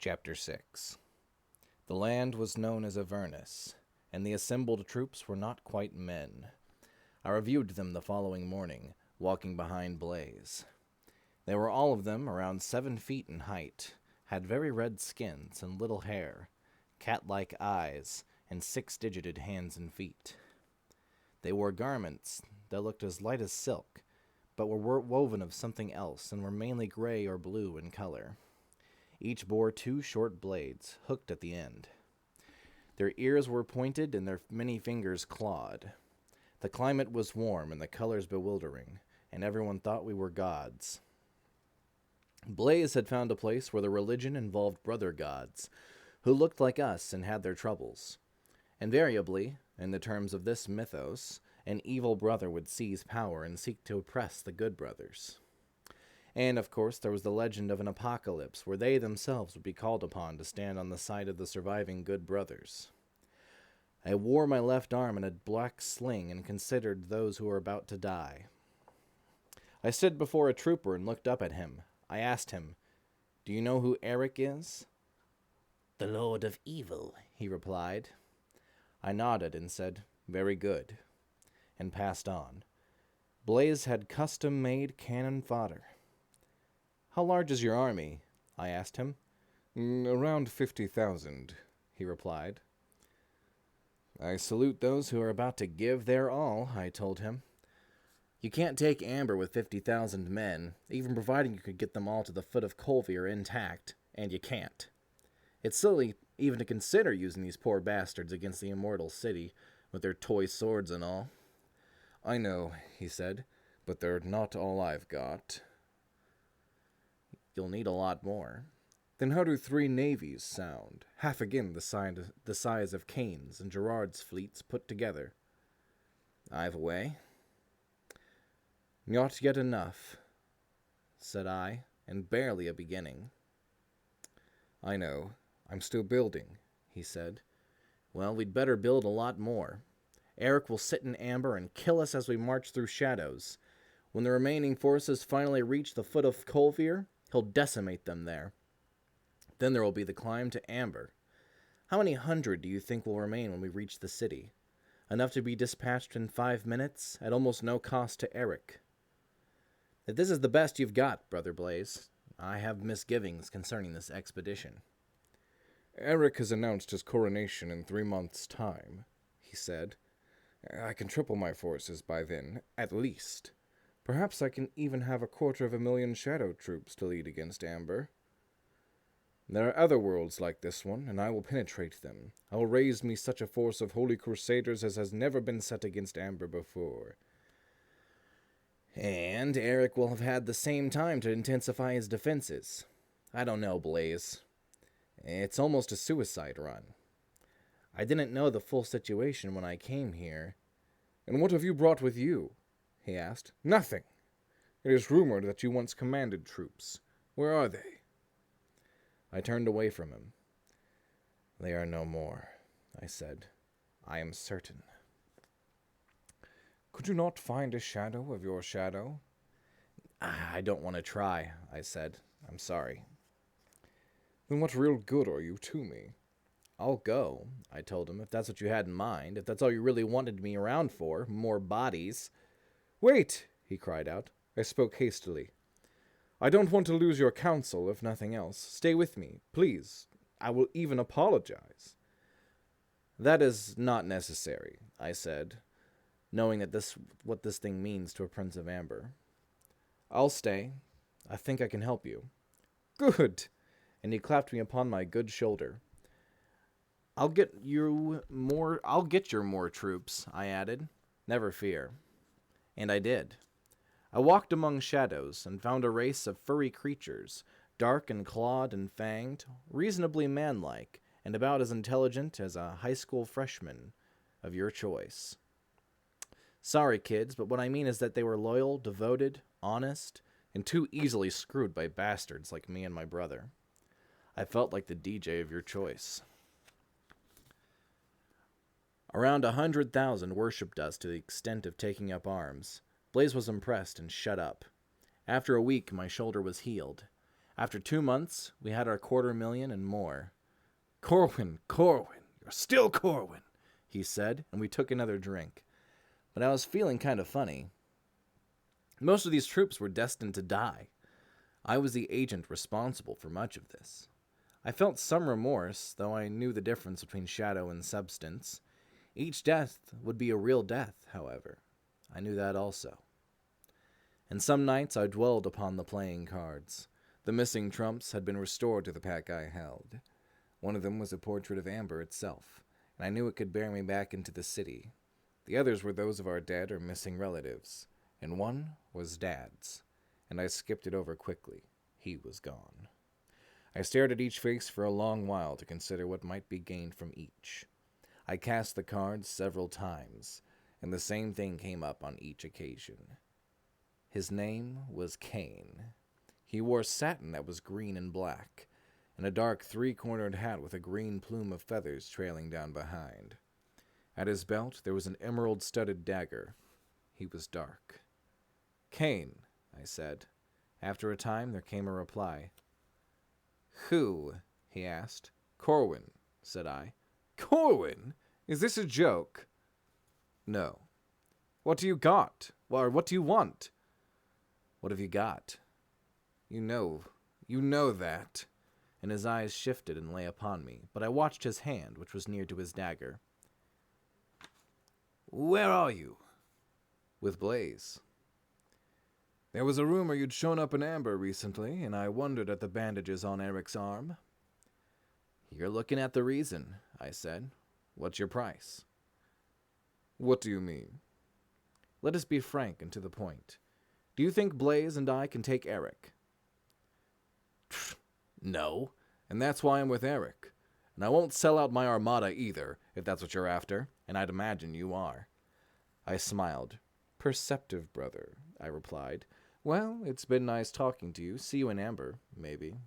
Chapter 6. The land was known as Avernus, and the assembled troops were not quite men. I reviewed them the following morning, walking behind Blaze. They were all of them around 7 feet in height, had very red skins and little hair, cat-like eyes, and 6-digited hands and feet. They wore garments that looked as light as silk, but were woven of something else and were mainly gray or blue in color. Each bore 2 short blades, hooked at the end. Their ears were pointed and their many fingers clawed. The climate was warm and the colors bewildering, and everyone thought we were gods. Blaze had found a place where the religion involved brother gods, who looked like us and had their troubles. Invariably, in the terms of this mythos, an evil brother would seize power and seek to oppress the good brothers. And, of course, there was the legend of an apocalypse where they themselves would be called upon to stand on the side of the surviving good brothers. I wore my left arm in a black sling and considered those who were about to die. I stood before a trooper and looked up at him. I asked him, "Do you know who Eric is?" "The Lord of Evil," he replied. I nodded and said, "Very good," and passed on. Blaze had custom-made cannon fodder. "How large is your army?" I asked him. "Around 50,000, he replied. "I salute those who are about to give their all," I told him. "You can't take Amber with 50,000 men, even providing you could get them all to the foot of Colvier intact, and you can't. It's silly even to consider using these poor bastards against the immortal city, with their toy swords and all." "I know," he said, "but they're not all I've got." "You'll need a lot more." "Then how do 3 navies sound? Half again the size of Kane's and Gerard's fleets put together." "I've a way." "Not yet enough," said I, "and barely a beginning." "I know. I'm still building," he said. "Well, we'd better build a lot more. Eric will sit in amber and kill us as we march through shadows. When the remaining forces finally reach the foot of Colvier, he'll decimate them there. Then there will be the climb to Amber. How many hundred do you think will remain when we reach the city? Enough to be dispatched in 5 minutes, at almost no cost to Eric." "If this is the best you've got, Brother Blaze, I have misgivings concerning this expedition." "Eric has announced his coronation in 3 months' time," he said. "I can triple my forces by then, at least. Perhaps I can even have 250,000 shadow troops to lead against Amber. There are other worlds like this one, and I will penetrate them. I will raise me such a force of holy crusaders as has never been set against Amber before." "And Eric will have had the same time to intensify his defenses. I don't know, Blaze. It's almost a suicide run. I didn't know the full situation when I came here." "And what have you brought with you?" he asked. "Nothing. It is rumored that you once commanded troops. Where are they?" I turned away from him. "They are no more," I said. "I am certain." "Could you not find a shadow of your shadow?" "I don't want to try," I said. "I'm sorry." "Then what real good are you to me?" "I'll go," I told him, "if that's what you had in mind, if that's all you really wanted me around for, more bodies." "Wait!" he cried out. I spoke hastily. "I don't want to lose your counsel, if nothing else. Stay with me, please. I will even apologize." "That is not necessary," I said, knowing that what this thing means to a Prince of Amber. "I'll stay. I think I can help you." "Good!" And he clapped me upon my good shoulder. I'll get your more troops," I added. "Never fear." And I did. I walked among shadows and found a race of furry creatures, dark and clawed and fanged, reasonably manlike, and about as intelligent as a high school freshman of your choice. Sorry, kids, but what I mean is that they were loyal, devoted, honest, and too easily screwed by bastards like me and my brother. I felt like the DJ of your choice. Around 100,000 worshipped us to the extent of taking up arms. Blaze was impressed and shut up. After a week, my shoulder was healed. After 2 months, we had our $250,000 and more. Corwin, you're still Corwin, he said, and we took another drink. But I was feeling kind of funny. Most of these troops were destined to die. I was the agent responsible for much of this. I felt some remorse, though I knew the difference between shadow and substance. Each death would be a real death, however. I knew that also. And some nights I dwelled upon the playing cards. The missing trumps had been restored to the pack I held. One of them was a portrait of Amber itself, and I knew it could bear me back into the city. The others were those of our dead or missing relatives, and one was Dad's, and I skipped it over quickly. He was gone. I stared at each face for a long while to consider what might be gained from each. I cast the cards several times, and the same thing came up on each occasion. His name was Cain. He wore satin that was green and black, and a dark 3-cornered hat with a green plume of feathers trailing down behind. At his belt there was an emerald-studded dagger. He was dark. "Cain," I said. After a time there came a reply. "Who?" he asked. "Corwin," said I. "Corwin? Is this a joke?" "No." "What do you got? Or what do you want?" "What have you got?" You know that." And his eyes shifted and lay upon me, but I watched his hand, which was near to his dagger. "Where are you?" "With Blaze." "There was a rumor you'd shown up in Amber recently, and I wondered at the bandages on Eric's arm." "You're looking at the reason," I said. "What's your price?" "What do you mean?" "Let us be frank and to the point. Do you think Blaze and I can take Eric?" "No, and that's why I'm with Eric. And I won't sell out my armada either, if that's what you're after, and I'd imagine you are." I smiled. "Perceptive, brother," I replied. "Well, it's been nice talking to you. See you in Amber, maybe."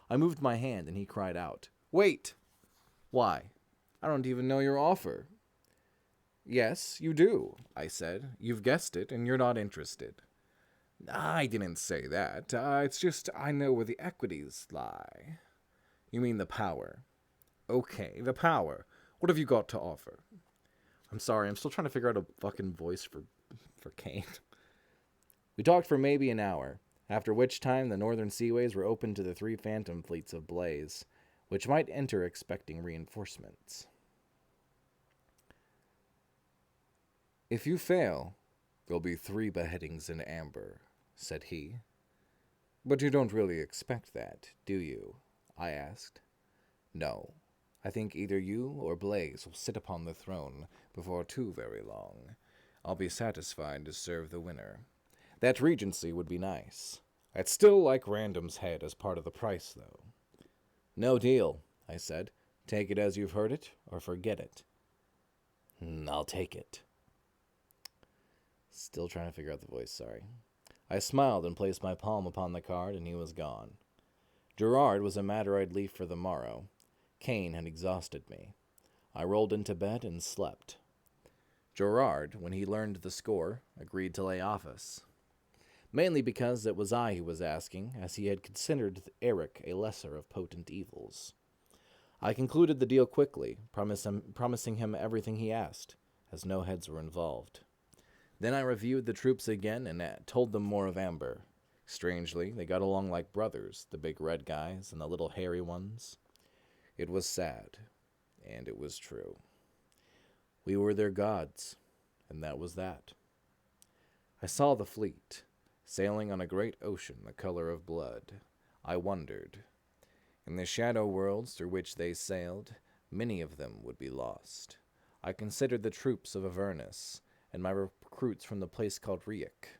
I moved my hand, and he cried out, "Wait!" "Why? I don't even know your offer." "Yes, you do," I said. "You've guessed it, and you're not interested." "I didn't say that. It's just I know where the equities lie." "You mean the power." "Okay, the power. What have you got to offer?" I'm sorry, I'm still trying to figure out a fucking voice for Cain. We talked for maybe an hour, after which time the northern seaways were open to the 3 phantom fleets of Blaze, which might enter expecting reinforcements. "If you fail, there'll be 3 beheadings in Amber," said he. "But you don't really expect that, do you?" I asked. "No. I think either you or Blaze will sit upon the throne before too very long. I'll be satisfied to serve the winner. That regency would be nice. I'd still like Random's head as part of the price, though." "No deal," I said. "Take it as you've heard it, or forget it." "I'll take it." Still trying to figure out the voice, sorry. I smiled and placed my palm upon the card, and he was gone. Gerard was a matter I'd leave for the morrow. Cain had exhausted me. I rolled into bed and slept. Gerard, when he learned the score, agreed to lay off us. Mainly because it was I who was asking, as he had considered Eric a lesser of potent evils. I concluded the deal quickly, promising him everything he asked, as no heads were involved. Then I reviewed the troops again and told them more of Amber. Strangely, they got along like brothers, the big red guys and the little hairy ones. It was sad, and it was true. We were their gods, and that was that. I saw the fleet, sailing on a great ocean the color of blood. I wondered. In the shadow worlds through which they sailed, many of them would be lost. I considered the troops of Avernus, and my recruits from the place called Riek.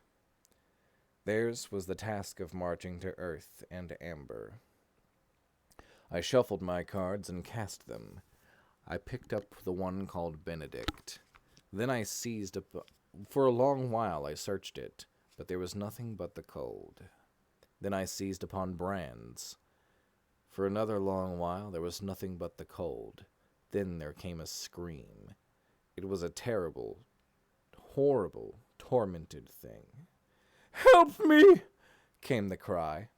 Theirs was the task of marching to Earth and Amber. I shuffled my cards and cast them. I picked up the one called Benedict. Then I seized up. For a long while I searched it, but there was nothing but the cold. Then I seized upon Brands. For another long while there was nothing but the cold. Then there came a scream. It was a terrible, horrible, tormented thing. "Help me!" came the cry.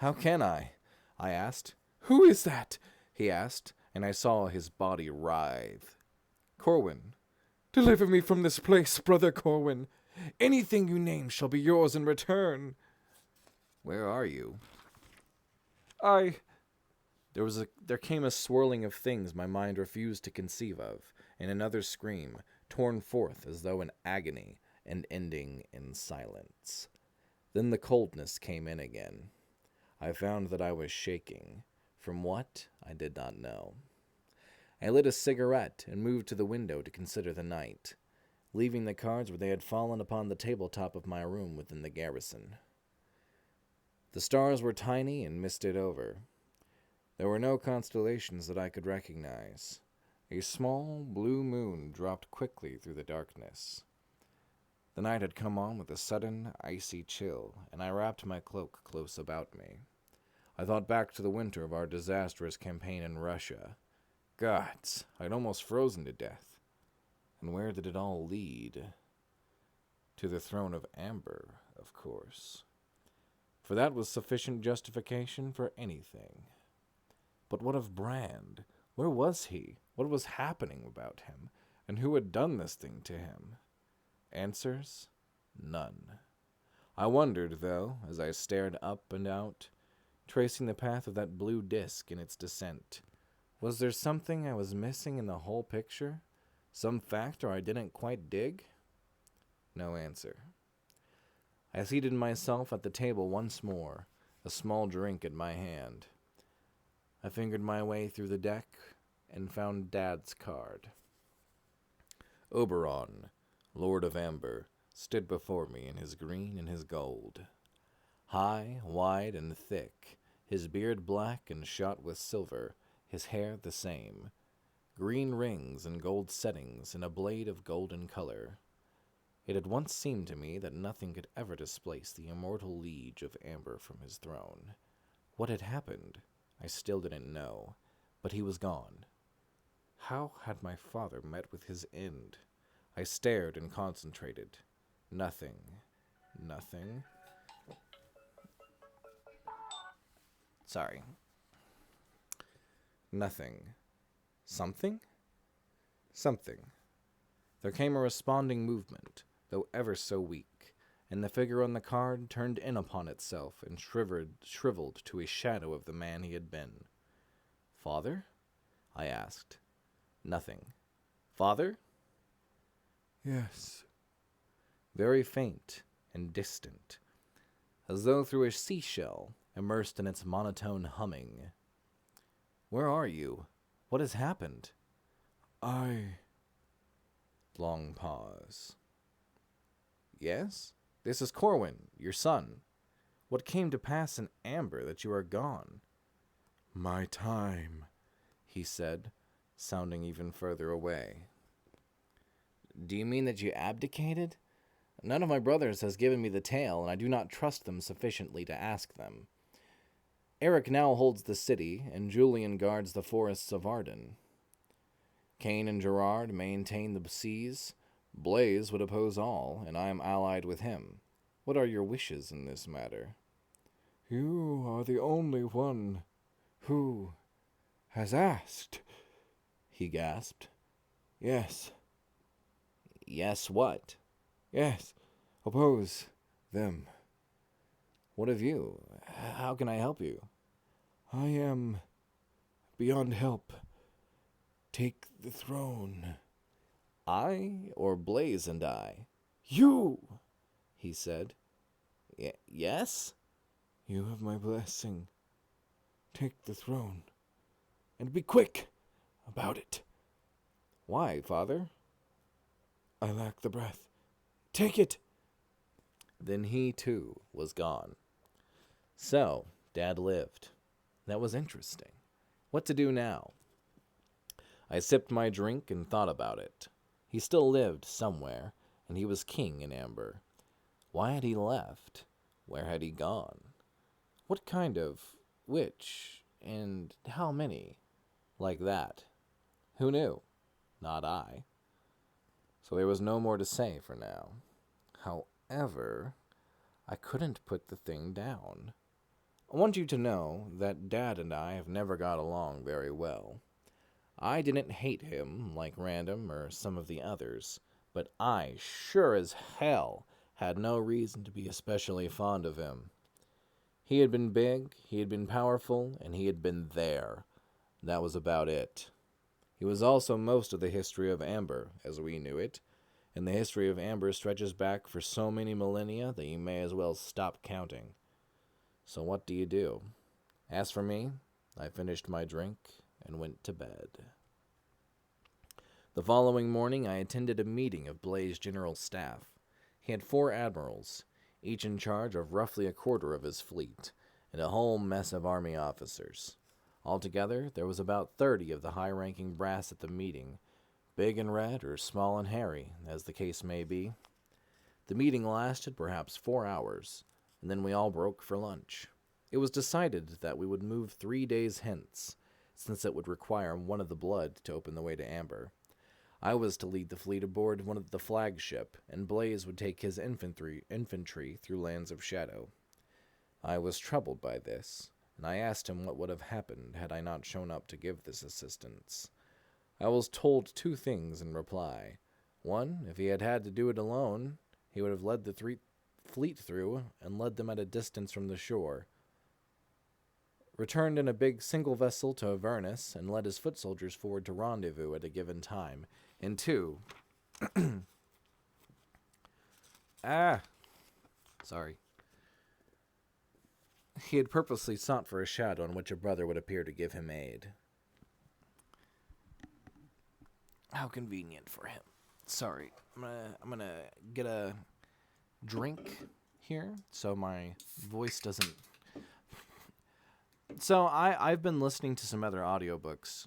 How can I? I asked. Who is that? He asked, and I saw his body writhe. Corwin. Deliver me from this place, brother Corwin. Anything you name shall be yours in return. Where are you? There came a swirling of things my mind refused to conceive of, and another scream, torn forth as though in agony, and ending in silence. Then the coldness came in again. I found that I was shaking. From what, I did not know. I lit a cigarette and moved to the window to consider the night, leaving the cards where they had fallen upon the tabletop of my room within the garrison. The stars were tiny and misted over. There were no constellations that I could recognize. A small blue moon dropped quickly through the darkness. The night had come on with a sudden, icy chill, and I wrapped my cloak close about me. I thought back to the winter of our disastrous campaign in Russia. Gods, I'd almost frozen to death. And where did it all lead? To the throne of Amber, of course. For that was sufficient justification for anything. But what of Brand? Where was he? What was happening about him? And who had done this thing to him? Answers? None. I wondered, though, as I stared up and out, tracing the path of that blue disk in its descent. Was there something I was missing in the whole picture? Some factor I didn't quite dig? No answer. I seated myself at the table once more, a small drink in my hand. I fingered my way through the deck and found Dad's card. Oberon, Lord of Amber, stood before me in his green and his gold. High, wide, and thick, his beard black and shot with silver, his hair the same, green rings and gold settings and a blade of golden color. It had once seemed to me that nothing could ever displace the immortal liege of Amber from his throne. What had happened? I still didn't know, but he was gone. How had my father met with his end? I stared and concentrated. Nothing. Sorry. Nothing. Something? Something. There came a responding movement, though ever so weak, and the figure on the card turned in upon itself and shriveled to a shadow of the man he had been. Father? I asked. Nothing. Father? Yes. Very faint and distant, as though through a seashell immersed in its monotone humming. Where are you? What has happened? Long pause. Yes? This is Corwin, your son. What came to pass in Amber that you are gone? My time, he said, sounding even further away. Do you mean that you abdicated? None of my brothers has given me the tale, and I do not trust them sufficiently to ask them. Eric now holds the city, and Julian guards the forests of Arden. Cain and Gerard maintain the seas. Blaze would oppose all, and I am allied with him. What are your wishes in this matter? You are the only one who has asked, he gasped. Yes. Yes, what? Yes, oppose them. What of you? How can I help you? I am beyond help. Take the throne. I, or Blaze and I? You, he said. Yes? You have my blessing. Take the throne. And be quick about it. Why, Father? I lack the breath. Take it. Then he, too, was gone. So, Dad lived. That was interesting. What to do now? I sipped my drink and thought about it. He still lived somewhere, and he was king in Amber. Why had he left? Where had he gone? What kind of witch, and how many? Like that. Who knew? Not I. So there was no more to say for now. However, I couldn't put the thing down. I want you to know that Dad and I have never got along very well. I didn't hate him like Random or some of the others, but I sure as hell had no reason to be especially fond of him. He had been big, he had been powerful, and he had been there. That was about it. He was also most of the history of Amber, as we knew it, and the history of Amber stretches back for so many millennia that you may as well stop counting. So what do you do? As for me, I finished my drink and went to bed. The following morning, I attended a meeting of Blaze's general staff. He had 4 admirals, each in charge of roughly a quarter of his fleet, and a whole mess of army officers. Altogether, there was about 30 of the high-ranking brass at the meeting, big and red or small and hairy, as the case may be. The meeting lasted perhaps 4 hours, and then we all broke for lunch. It was decided that we would move 3 days hence, since it would require one of the blood to open the way to Amber. I was to lead the fleet aboard one of the flagship, and Blaze would take his infantry through lands of shadow. I was troubled by this, and I asked him what would have happened had I not shown up to give this assistance. I was told 2 things in reply. 1, if he had had to do it alone, he would have led the fleet through and led them at a distance from the shore, returned in a big single vessel to Avernus, and led his foot soldiers forward to rendezvous at a given time. And 2, sorry. He had purposely sought for a shadow in which a brother would appear to give him aid. How convenient for him. Sorry, I'm gonna get a drink here so my voice doesn't. So I've been listening to some other audiobooks,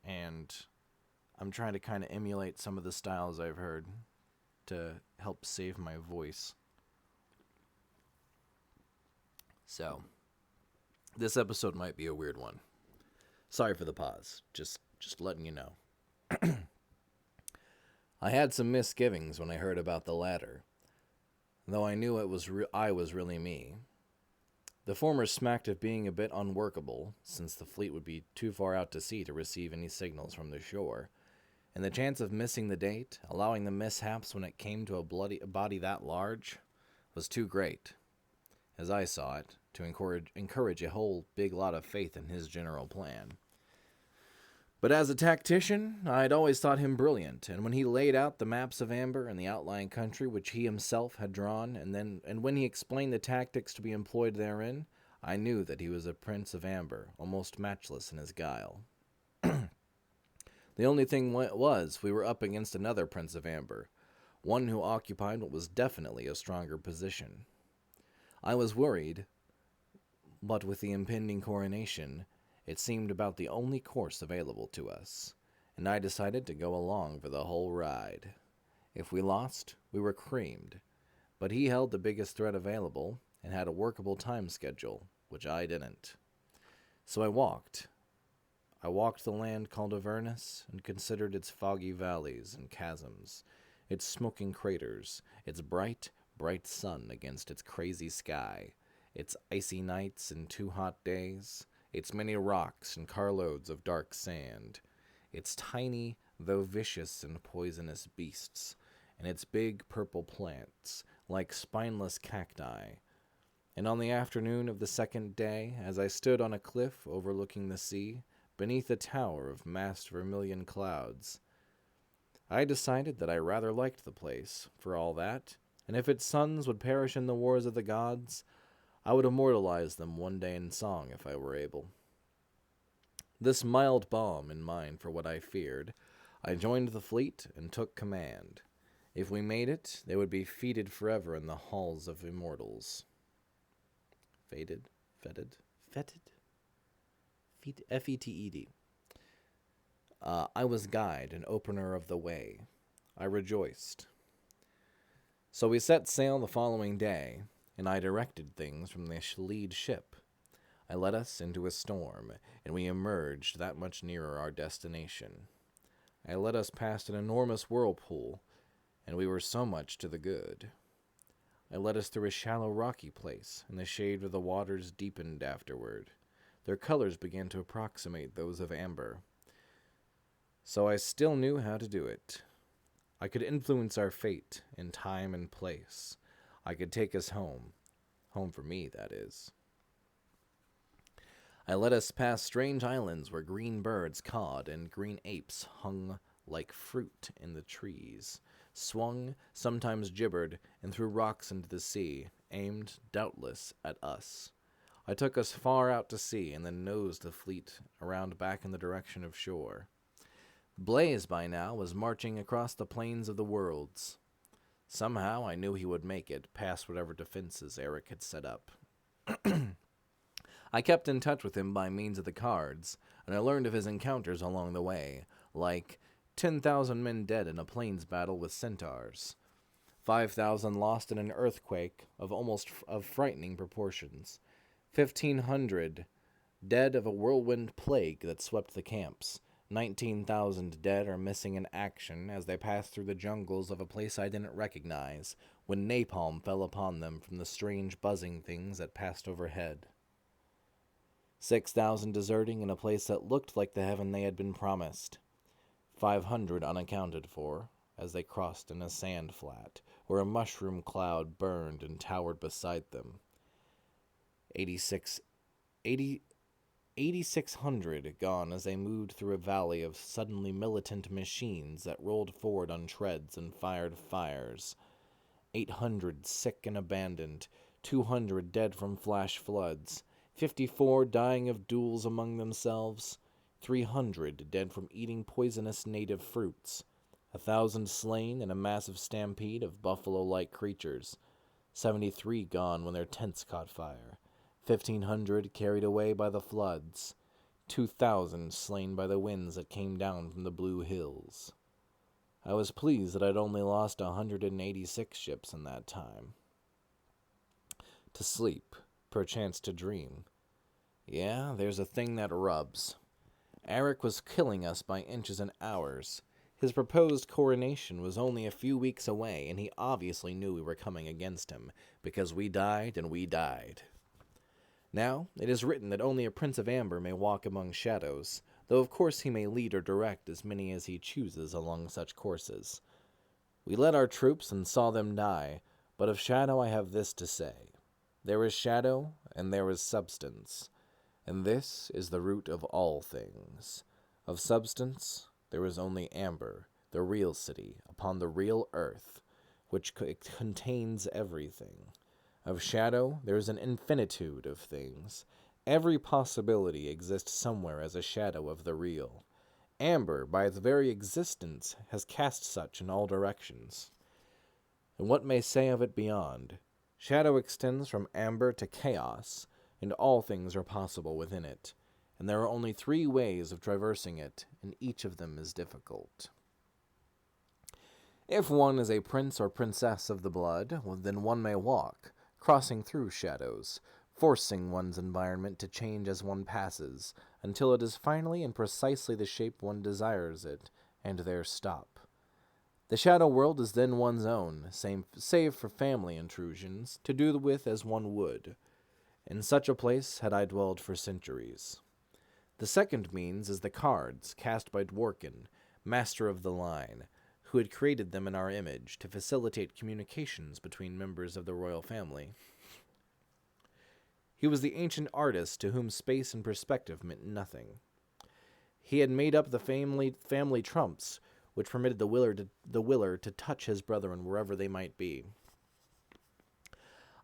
and I'm trying to kind of emulate some of the styles I've heard to help save my voice. So, this episode might be a weird one. Sorry for the pause. Just letting you know. I had some misgivings when I heard about the latter, though I knew I was really me. The former smacked of being a bit unworkable, since the fleet would be too far out to sea to receive any signals from the shore, and the chance of missing the date, allowing the mishaps when it came to a body that large, was too great, as I saw it, to encourage a whole big lot of faith in his general plan. But as a tactician, I had always thought him brilliant, and when he laid out the maps of Amber and the outlying country which he himself had drawn, and when he explained the tactics to be employed therein, I knew that he was a prince of Amber, almost matchless in his guile. The only thing was, we were up against another prince of Amber, one who occupied what was definitely a stronger position. I was worried, but with the impending coronation, it seemed about the only course available to us, and I decided to go along for the whole ride. If we lost, we were creamed, but he held the biggest threat available and had a workable time schedule, which I didn't. So I walked the land called Avernus and considered its foggy valleys and chasms, its smoking craters, its bright, bright sun against its crazy sky, its icy nights and 2 hot days, its many rocks and carloads of dark sand, its tiny, though vicious and poisonous beasts, and its big purple plants, like spineless cacti. And on the afternoon of the 2nd day, as I stood on a cliff overlooking the sea, beneath a tower of massed vermilion clouds, I decided that I rather liked the place, for all that, and if its sons would perish in the wars of the gods, I would immortalize them one day in song if I were able. This mild balm in mind for what I feared, I joined the fleet and took command. If we made it, they would be feted forever in the halls of immortals. Feted? F-E-T-E-D. I was guide and opener of the way. I rejoiced. So we set sail the following day, and I directed things from the lead ship. I led us into a storm, and we emerged that much nearer our destination. I led us past an enormous whirlpool, and we were so much to the good. It led us through a shallow rocky place, in the shade where the waters deepened afterward. Their colors began to approximate those of amber. So I still knew how to do it. I could influence our fate in time and place. I could take us home. Home for me, that is. I led us past strange islands where green birds cawed and green apes hung like fruit in the trees, swung, sometimes gibbered, and threw rocks into the sea, aimed, doubtless, at us. I took us far out to sea and then nosed the fleet around back in the direction of shore. Blaze, by now, was marching across the plains of the worlds. Somehow I knew he would make it, past whatever defenses Eric had set up. I kept in touch with him by means of the cards, and I learned of his encounters along the way, like 10,000 men dead in a plains battle with centaurs, 5,000 lost in an earthquake of frightening proportions, 1,500 dead of a whirlwind plague that swept the camps, 19,000 dead or missing in action as they passed through the jungles of a place I didn't recognize when napalm fell upon them from the strange buzzing things that passed overhead. 6,000 deserting in a place that looked like the heaven they had been promised. 500 unaccounted for as they crossed in a sand flat where a mushroom cloud burned and towered beside them. 8,600 gone as they moved through a valley of suddenly militant machines that rolled forward on treads and fired fires. 800 sick and abandoned, 200 dead from flash floods, 54 dying of duels among themselves, 300 dead from eating poisonous native fruits, 1,000 slain in a massive stampede of buffalo-like creatures, 73 gone when their tents caught fire, 1,500 carried away by the floods, 2,000 slain by the winds that came down from the blue hills. I was pleased that I'd only lost 186 ships in that time. To sleep, perchance to dream. Yeah, there's a thing that rubs. Eric was killing us by inches and hours. His proposed coronation was only a few weeks away, and he obviously knew we were coming against him, because we died and we died. Now, it is written that only a Prince of Amber may walk among shadows, though of course he may lead or direct as many as he chooses along such courses. We led our troops and saw them die, but of Shadow I have this to say. There is shadow, and there is substance, and this is the root of all things. Of substance, there is only Amber, the real city, upon the real earth, which contains everything. Of shadow, there is an infinitude of things. Every possibility exists somewhere as a shadow of the real. Amber, by its very existence, has cast such in all directions. And what may say of it beyond? Shadow extends from amber to chaos, and all things are possible within it, and there are only 3 ways of traversing it, and each of them is difficult. If one is a prince or princess of the blood, well, then one may walk, crossing through shadows, forcing one's environment to change as one passes, until it is finally in precisely the shape one desires it, and there stop. The shadow world is then one's own, save for family intrusions, to do with as one would. In such a place had I dwelled for centuries. The second means is the cards cast by Dworkin, master of the line, who had created them in our image to facilitate communications between members of the royal family. He was the ancient artist to whom space and perspective meant nothing. He had made up the family trumps, which permitted the willer to touch his brethren wherever they might be.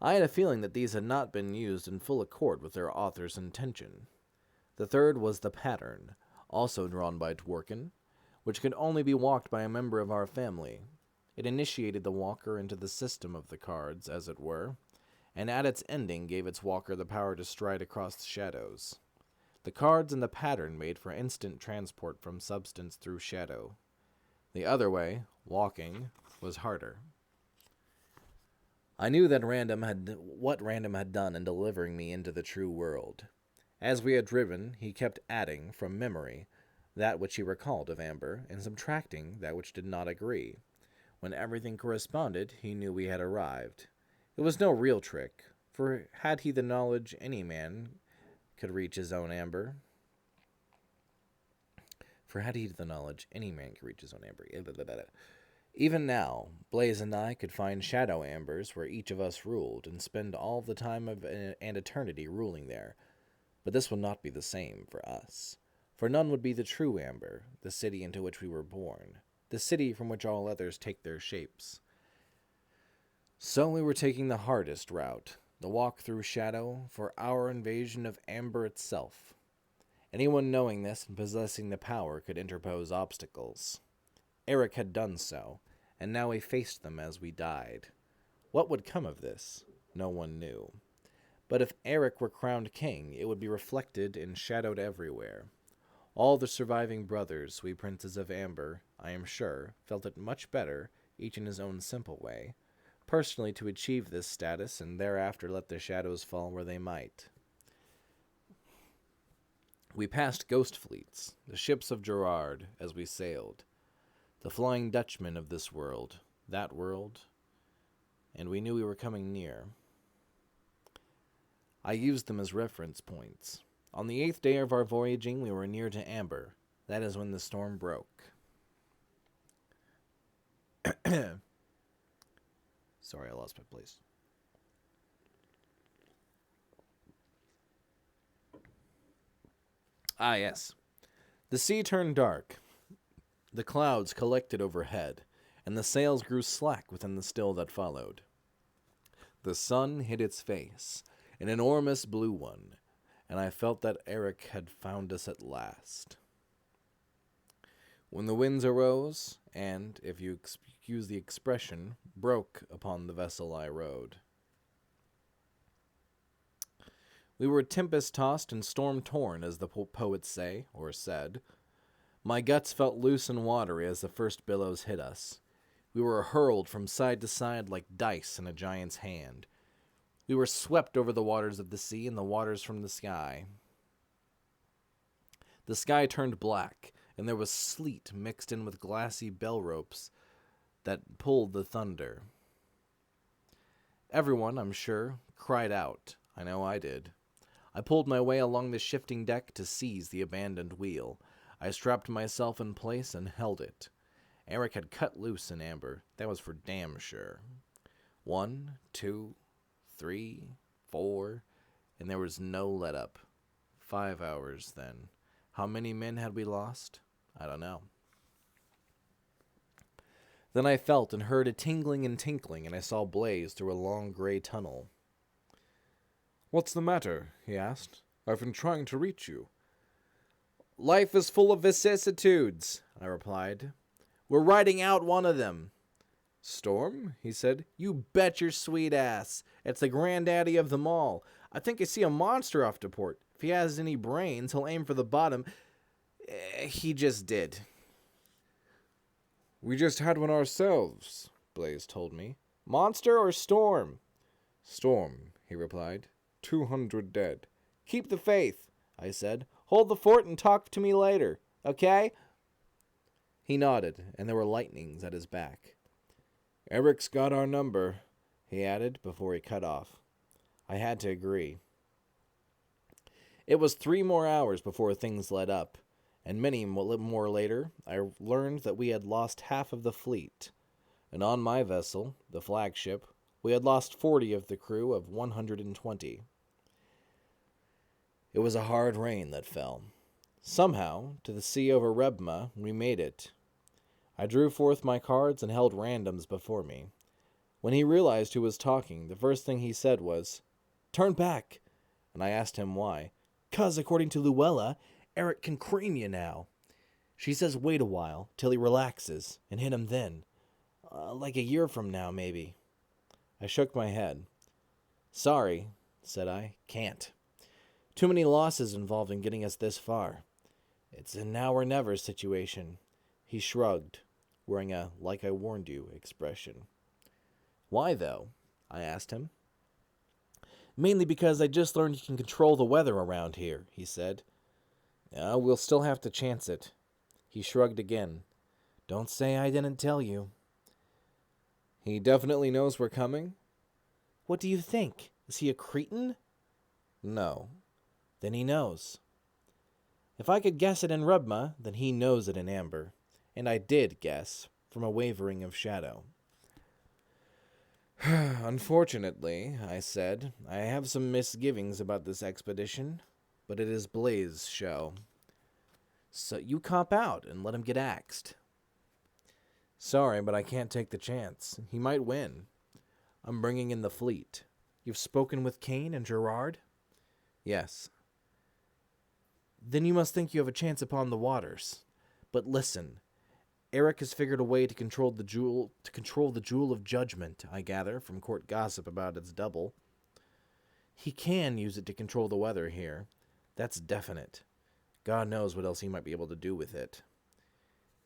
I had a feeling that these had not been used in full accord with their author's intention. The third was the pattern, also drawn by Dworkin, which could only be walked by a member of our family. It initiated the walker into the system of the cards, as it were, and at its ending gave its walker the power to stride across the shadows. The cards and the pattern made for instant transport from substance through shadow. The other way, walking, was harder. I knew that what Random had done in delivering me into the true world. As we had driven, he kept adding, from memory, that which he recalled of Amber, and subtracting that which did not agree. When everything corresponded, he knew we had arrived. It was no real trick, for had he the knowledge, any man could reach his own amber. Even now, Blaze and I could find shadow ambers where each of us ruled, and spend all the time of an eternity ruling there. But this would not be the same for us. For none would be the true amber, the city into which we were born, the city from which all others take their shapes. So we were taking the hardest route, the walk through shadow, for our invasion of amber itself. Anyone knowing this and possessing the power could interpose obstacles. Eric had done so, and now we faced them as we died. What would come of this? No one knew. But if Eric were crowned king, it would be reflected and shadowed everywhere. All the surviving brothers, we princes of Amber, I am sure, felt it much better, each in his own simple way, personally to achieve this status and thereafter let the shadows fall where they might. We passed ghost fleets, the ships of Gerard, as we sailed, the Flying Dutchmen of this world, that world, and we knew we were coming near. I used them as reference points. On the 8th day of our voyaging, we were near to Amber. That is when the storm broke. Sorry, I lost my place. Ah, yes. The sea turned dark. The clouds collected overhead, and the sails grew slack within the still that followed. The sun hid its face, an enormous blue one, and I felt that Eric had found us at last. When the winds arose, and, if you excuse the expression, broke upon the vessel I rowed. We were tempest-tossed and storm-torn, as the poets say, or said. My guts felt loose and watery as the first billows hit us. We were hurled from side to side like dice in a giant's hand. We were swept over the waters of the sea and the waters from the sky. The sky turned black, and there was sleet mixed in with glassy bell ropes that pulled the thunder. Everyone, I'm sure, cried out. I know I did. I pulled my way along the shifting deck to seize the abandoned wheel. I strapped myself in place and held it. Eric had cut loose in Amber. That was for damn sure. 1, 2, 3, 4, and there was no let-up. 5 hours, then. How many men had we lost? I don't know. Then I felt and heard a tingling and tinkling, and I saw Blaze through a long gray tunnel. "What's the matter?" he asked. "I've been trying to reach you." "Life is full of vicissitudes," I replied. "We're riding out one of them." "Storm?" he said. "You bet your sweet ass. It's the granddaddy of them all. I think I see a monster off to port. If he has any brains, he'll aim for the bottom. He just did." "We just had one ourselves," Blaze told me. "Monster or storm?" "Storm," he replied. 200 dead. "Keep the faith," I said. "Hold the fort and talk to me later, okay?" He nodded, and there were lightnings at his back. "Eric's got our number," he added before he cut off. I had to agree. It was 3 more hours before things let up, and many more later I learned that we had lost half of the fleet, and on my vessel, the flagship, we had lost 40 of the crew of 120. It was a hard rain that fell. Somehow, to the sea over Rebma, we made it. I drew forth my cards and held randoms before me. When he realized who was talking, the first thing he said was, "Turn back," and I asked him why. "'Cause, according to Luella, Eric can cream you now. She says wait a while, till he relaxes, and hit him then. Like a year from now, maybe." I shook my head. "Sorry," said I, "can't. Too many losses involved in getting us this far. It's a now or never situation." He shrugged, wearing a "like I warned you" expression. "Why, though?" I asked him. "Mainly because I just learned you can control the weather around here," he said. We'll still have to chance it." He shrugged again. "Don't say I didn't tell you." "He definitely knows we're coming?" What do you think? Is he a Cretan? No. Then he knows. If I could guess it in Rubma, then he knows it in Amber. And I did guess, from a wavering of shadow. Unfortunately, I said, I have some misgivings about this expedition, but it is Blaze's show. So you cop out and let him get axed. Sorry, but I can't take the chance. He might win. I'm bringing in the fleet. You've spoken with Kane and Gerard? Yes. Then you must think you have a chance upon the waters. But listen, Eric has figured a way to control the jewel of judgment, I gather, from court gossip about its double. He can use it to control the weather here. That's definite. God knows what else he might be able to do with it.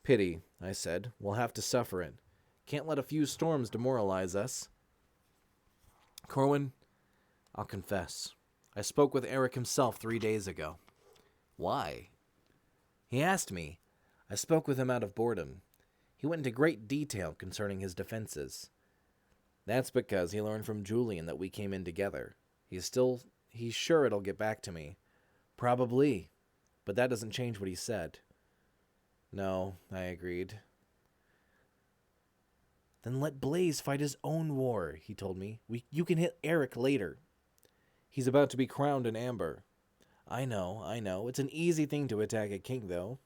Pity, I said. We'll have to suffer it. Can't let a few storms demoralize us. Corwin, I'll confess. I spoke with Eric himself 3 days ago. Why? He asked me. I spoke with him out of boredom. He went into great detail concerning his defenses. That's because he learned from Julian that we came in together. He's sure it'll get back to me. Probably. But that doesn't change what he said. No, I agreed. Then let Blaze fight his own war, he told me. You can hit Eric later. He's about to be crowned in Amber. I know. It's an easy thing to attack a king, though.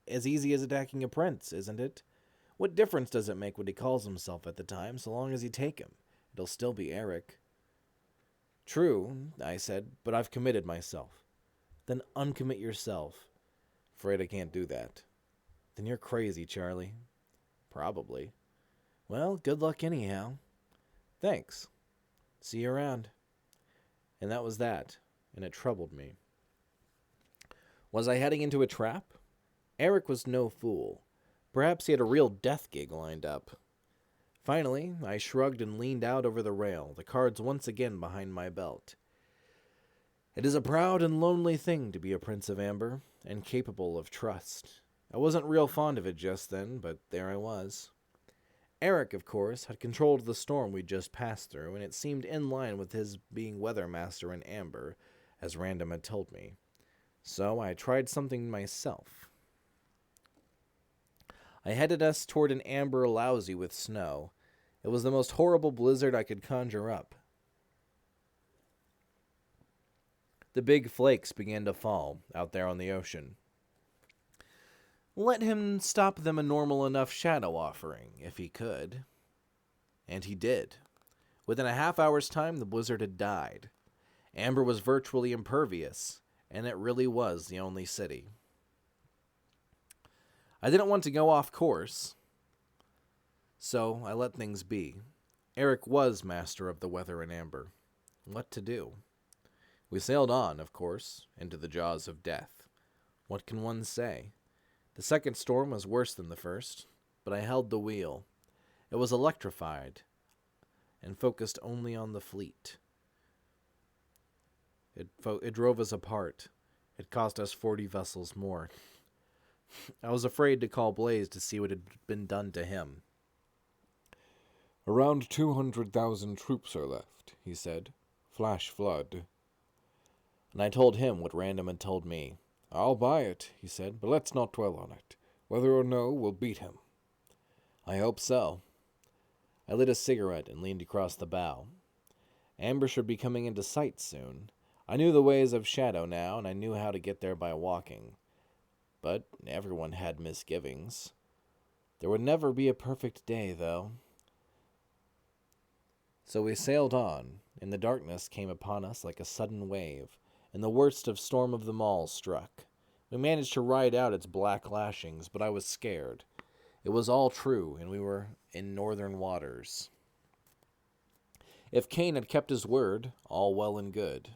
As easy as attacking a prince, isn't it? What difference does it make what he calls himself at the time, so long as you take him? It'll still be Eric. True, I said, but I've committed myself. Then uncommit yourself. Afraid I can't do that. Then you're crazy, Charlie. Probably. Well, good luck anyhow. Thanks. See you around. And that was that, and it troubled me. Was I heading into a trap? Eric was no fool. Perhaps he had a real death gig lined up. Finally, I shrugged and leaned out over the rail, the cards once again behind my belt. It is a proud and lonely thing to be a Prince of Amber, and capable of trust. I wasn't real fond of it just then, but there I was. Eric, of course, had controlled the storm we'd just passed through, and it seemed in line with his being weathermaster in Amber, as Random had told me. So I tried something myself. I headed us toward an amber lousy with snow. It was the most horrible blizzard I could conjure up. The big flakes began to fall out there on the ocean. Let him stop them a normal enough shadow offering, if he could. And he did. Within a half-hour's time, the blizzard had died. Amber was virtually impervious, and it really was the only city. I didn't want to go off course, so I let things be. Eric was master of the weather in Amber. What to do? We sailed on, of course, into the jaws of death. What can one say? The second storm was worse than the first, but I held the wheel. It was electrified and focused only on the fleet. It drove us apart. It cost us 40 vessels more. I was afraid to call Blaze to see what had been done to him. Around 200,000 troops are left, he said. Flash flood. And I told him what Random had told me. I'll buy it, he said, but let's not dwell on it. Whether or no, we'll beat him. I hope so. I lit a cigarette and leaned across the bow. Amber should be coming into sight soon. I knew the ways of Shadow now, and I knew how to get there by walking. But everyone had misgivings. There would never be a perfect day, though. So we sailed on, and the darkness came upon us like a sudden wave, and the worst of storm of them all struck. We managed to ride out its black lashings, but I was scared. It was all true, and we were in northern waters. If Kane had kept his word, all well and good.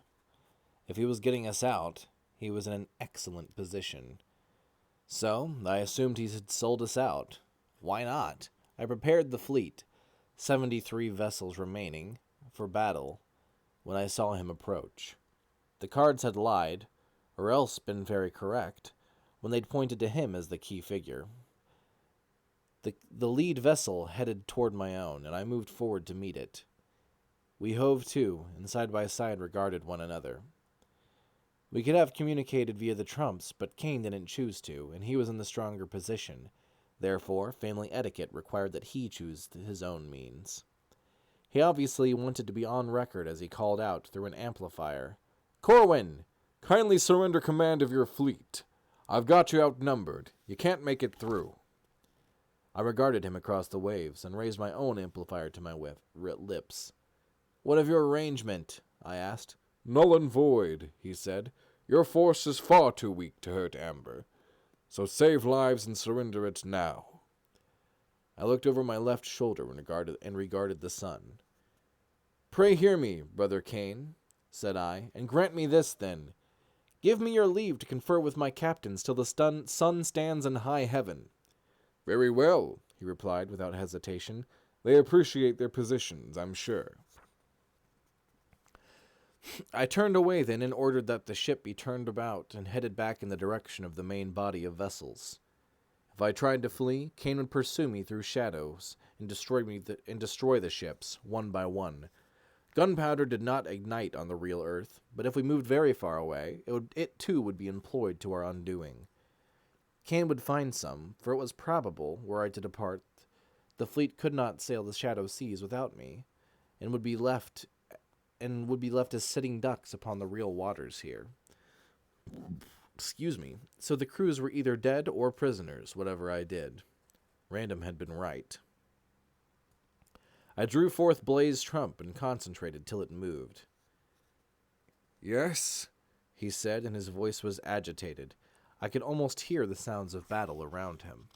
If he was getting us out, he was in an excellent position. So, I assumed he had sold us out. Why not? I prepared the fleet, 73 vessels remaining, for battle, when I saw him approach. The cards had lied, or else been very correct, when they'd pointed to him as the key figure. The lead vessel headed toward my own, and I moved forward to meet it. We hove to, and side by side regarded one another. We could have communicated via the trumps, but Kane didn't choose to, and he was in the stronger position. Therefore, family etiquette required that he choose his own means. He obviously wanted to be on record as he called out through an amplifier, "Corwin, kindly surrender command of your fleet. I've got you outnumbered. You can't make it through." I regarded him across the waves and raised my own amplifier to my lips. "What of your arrangement?" I asked. "Null and void," he said. "Your force is far too weak to hurt Amber. So save lives and surrender it now." I looked over my left shoulder and regarded the sun. "Pray hear me, brother Kane," said I, "and grant me this, then. Give me your leave to confer with my captains till the sun stands in high heaven." "Very well," he replied without hesitation. "They appreciate their positions, I'm sure." I turned away then and ordered that the ship be turned about and headed back in the direction of the main body of vessels. If I tried to flee, Kane would pursue me through shadows and destroy the ships, one by one. Gunpowder did not ignite on the real Earth, but if we moved very far away, it too would be employed to our undoing. Kane would find some, for it was probable, were I to depart, the fleet could not sail the shadow seas without me, and would be left as sitting ducks upon the real waters here. Excuse me. So the crews were either dead or prisoners, whatever I did. Random had been right. I drew forth Blaze's trump and concentrated till it moved. "Yes?" he said, and his voice was agitated. I could almost hear the sounds of battle around him.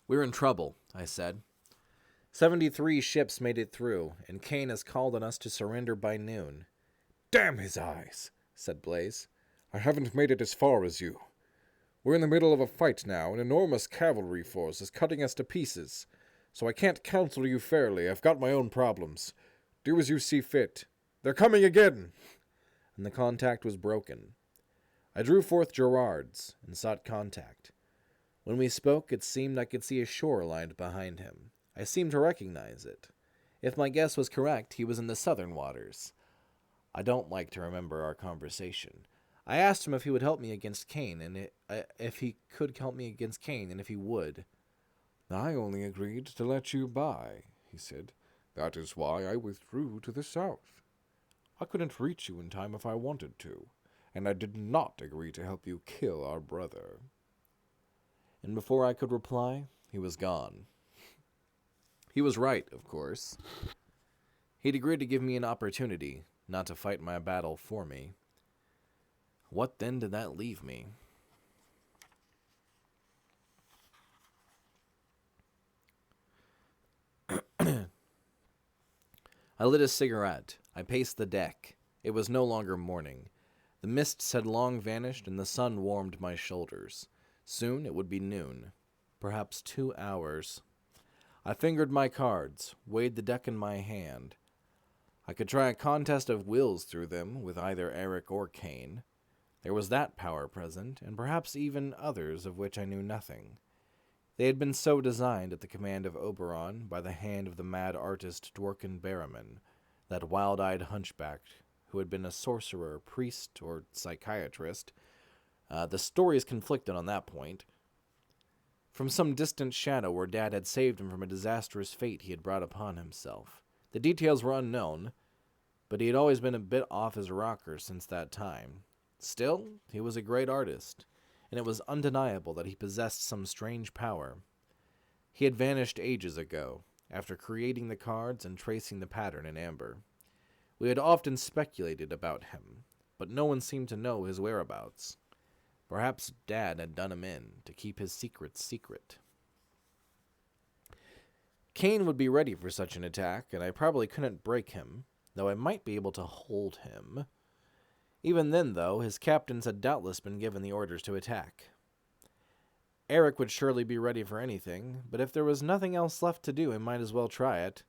"We're in trouble," I said. 73 ships made it through, and Kane has called on us to surrender by noon. "Damn his eyes," said Blaze. "I haven't made it as far as you. We're in the middle of a fight now. An enormous cavalry force is cutting us to pieces. So I can't counsel you fairly. I've got my own problems. Do as you see fit. They're coming again!" And the contact was broken. I drew forth Gerard's and sought contact. When we spoke, it seemed I could see a shore lined behind him. I seemed to recognize it. If my guess was correct, he was in the southern waters. I don't like to remember our conversation. I asked him if he would help me against Kane, and if he could help me against Kane, and if he would. "I only agreed to let you by," he said. "That is why I withdrew to the south. I couldn't reach you in time if I wanted to, and I did not agree to help you kill our brother." And before I could reply, he was gone. He was right, of course. He'd agreed to give me an opportunity, not to fight my battle for me. What then did that leave me? I lit a cigarette. I paced the deck. It was no longer morning. The mists had long vanished, and the sun warmed my shoulders. Soon it would be noon. Perhaps 2 hours. I fingered my cards, weighed the deck in my hand. I could try a contest of wills through them with either Eric or Kane. There was that power present, and perhaps even others of which I knew nothing. They had been so designed at the command of Oberon by the hand of the mad artist Dworkin Barrowman, that wild-eyed hunchback who had been a sorcerer, priest, or psychiatrist. The stories conflicted on that point. From some distant shadow where Dad had saved him from a disastrous fate he had brought upon himself. The details were unknown, but he had always been a bit off his rocker since that time. Still, he was a great artist, and it was undeniable that he possessed some strange power. He had vanished ages ago, after creating the cards and tracing the pattern in amber. We had often speculated about him, but no one seemed to know his whereabouts. Perhaps Dad had done him in to keep his secrets secret. Kane would be ready for such an attack, and I probably couldn't break him, though I might be able to hold him. Even then, though, his captains had doubtless been given the orders to attack. Eric would surely be ready for anything, but if there was nothing else left to do, I might as well try it.